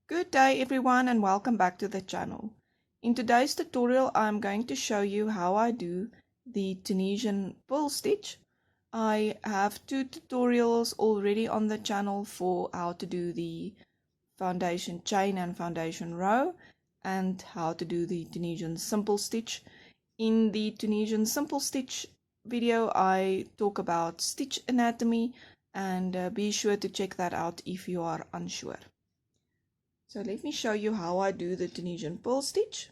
Good day everyone and welcome back to the channel. In today's tutorial I'm going to show you how I do the Tunisian Purl Stitch. I have two tutorials already on the channel for how to do the foundation chain and foundation row and how to do the Tunisian Simple Stitch. In the Tunisian Simple Stitch video I talk about stitch anatomy and be sure to check that out if you are unsure. So let me show you how I do the Tunisian Purl Stitch.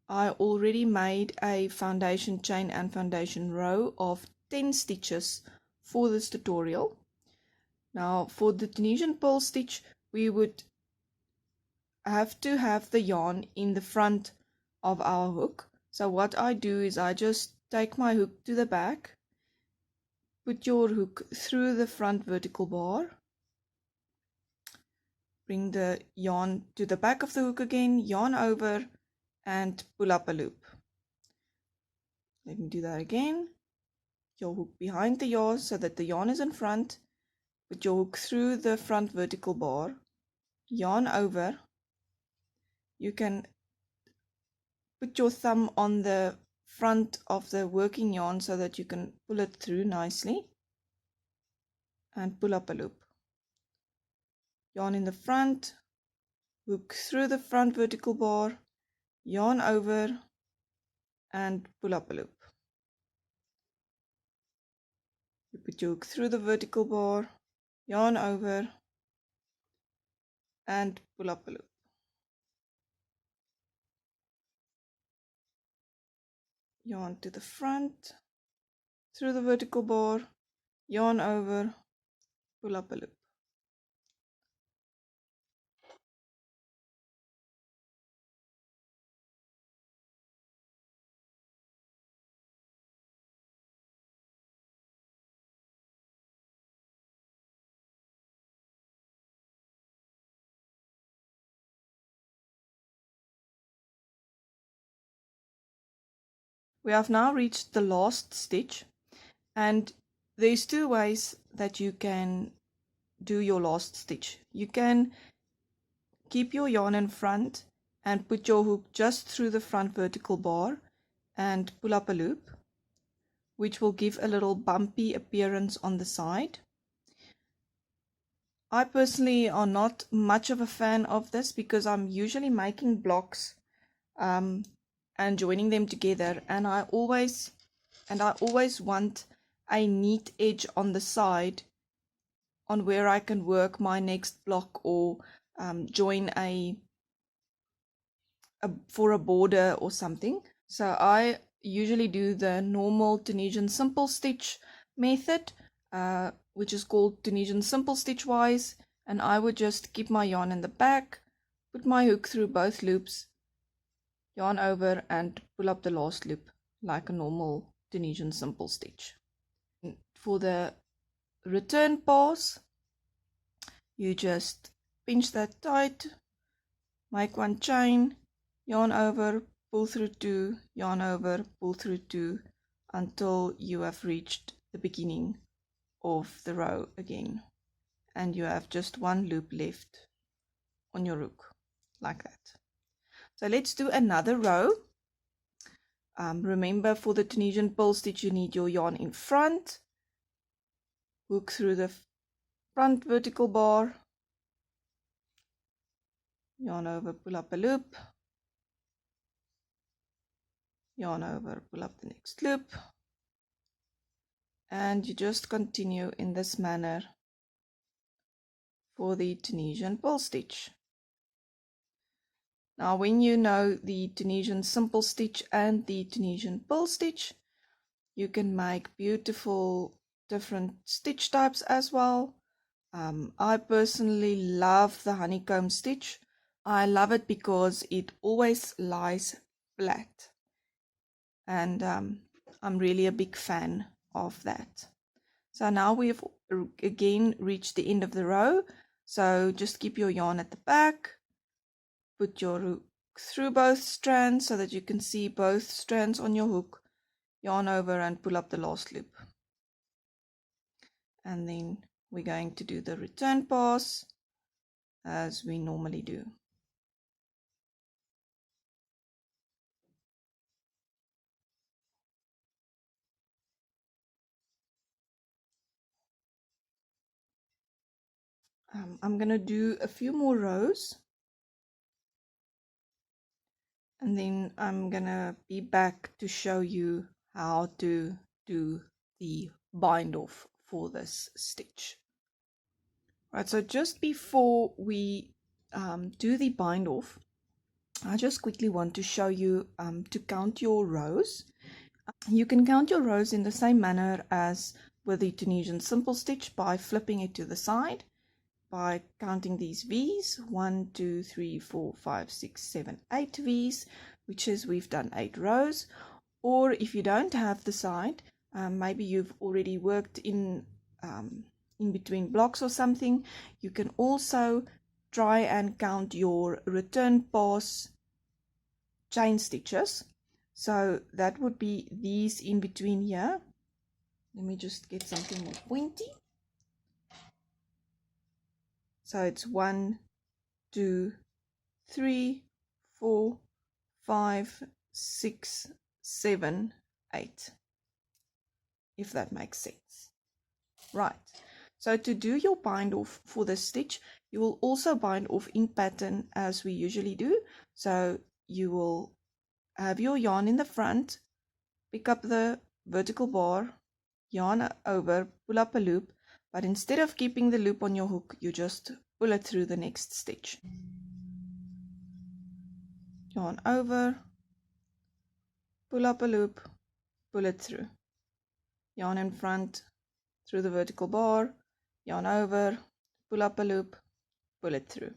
I already made a foundation chain and foundation row of 10 stitches for this tutorial. Now for the Tunisian Purl Stitch we would have to have the yarn in the front of our hook. So what I do is I just take my hook to the back, put your hook through the front vertical bar, bring the yarn to the back of the hook again, yarn over and pull up a loop. Let me do that again. Your hook behind the yarn so that the yarn is in front, put your hook through the front vertical bar, yarn over. You can put your thumb on the front of the working yarn so that you can pull it through nicely and pull up a loop. Yarn in the front, hook through the front vertical bar, yarn over and pull up a loop. You put your hook through the vertical bar, yarn over and pull up a loop. Yarn to the front, through the vertical bar, yarn over, pull up a loop. We have now reached the last stitch, and there's two ways that you can do your last stitch. You can keep your yarn in front and put your hook just through the front vertical bar and pull up a loop, which will give a little bumpy appearance on the side. I personally are not much of a fan of this because I'm usually making blocks and joining them together, and I always want a neat edge on the side on where I can work my next block or join for a border or something. So I usually do the normal Tunisian Simple Stitch method, which is called Tunisian Simple Stitch wise, and I would just keep my yarn in the back, put my hook through both loops, yarn over and pull up the last loop like a normal Tunisian Simple Stitch. For the return pass, you just pinch that tight, make one chain, yarn over, pull through two, yarn over, pull through two until you have reached the beginning of the row again, and you have just one loop left on your hook like that. So let's do another row. Remember, for the Tunisian Purl Stitch you need your yarn in front, hook through the front vertical bar, yarn over, pull up a loop, yarn over, pull up the next loop, and you just continue in this manner for the Tunisian Purl Stitch. Now when you know the Tunisian Simple Stitch and the Tunisian Purl Stitch, you can make beautiful different stitch types as well. I personally love the honeycomb stitch. I love it because it always lies flat, and I'm really a big fan of that. So now we've again reached the end of the row, so just keep your yarn at the back, put your hook through both strands so that you can see both strands on your hook, yarn over and pull up the last loop. And then we're going to do the return pass. as we normally do. I'm going to do a few more rows, and then I'm going to be back to show you how to do the bind off for this stitch. Right, so just before we do the bind off, I just quickly want to show you to count your rows. You can count your rows in the same manner as with the Tunisian Simple Stitch by flipping it to the side, by counting these V's, 1, 2, 3, 4, 5, 6, 7, 8 V's, which is we've done 8 rows. Or if you don't have the side, maybe you've already worked in between blocks or something, you can also try and count your return pass chain stitches. So that would be these in between here. Let me just get something more pointy. So it's 1, 2, 3, 4, 5, 6, 7, 8, if that makes sense. Right, so to do your bind off for this stitch, you will also bind off in pattern as we usually do. So you will have your yarn in the front, pick up the vertical bar, yarn over, pull up a loop, but instead of keeping the loop on your hook, you just pull it through the next stitch. Yarn over, pull up a loop, pull it through. Yarn in front, through the vertical bar, yarn over, pull up a loop, pull it through.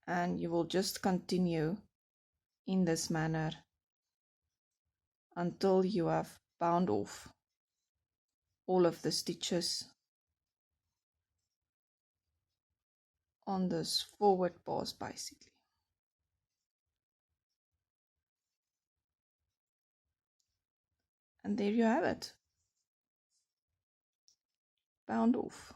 And you will just continue in this manner until you have bound off all of the stitches on this forward pass basically. And there you have it, bound off.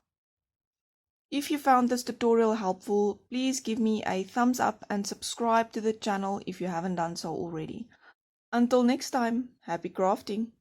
If you found this tutorial helpful, please give me a thumbs up and subscribe to the channel if you haven't done so already. Until next time, happy crafting!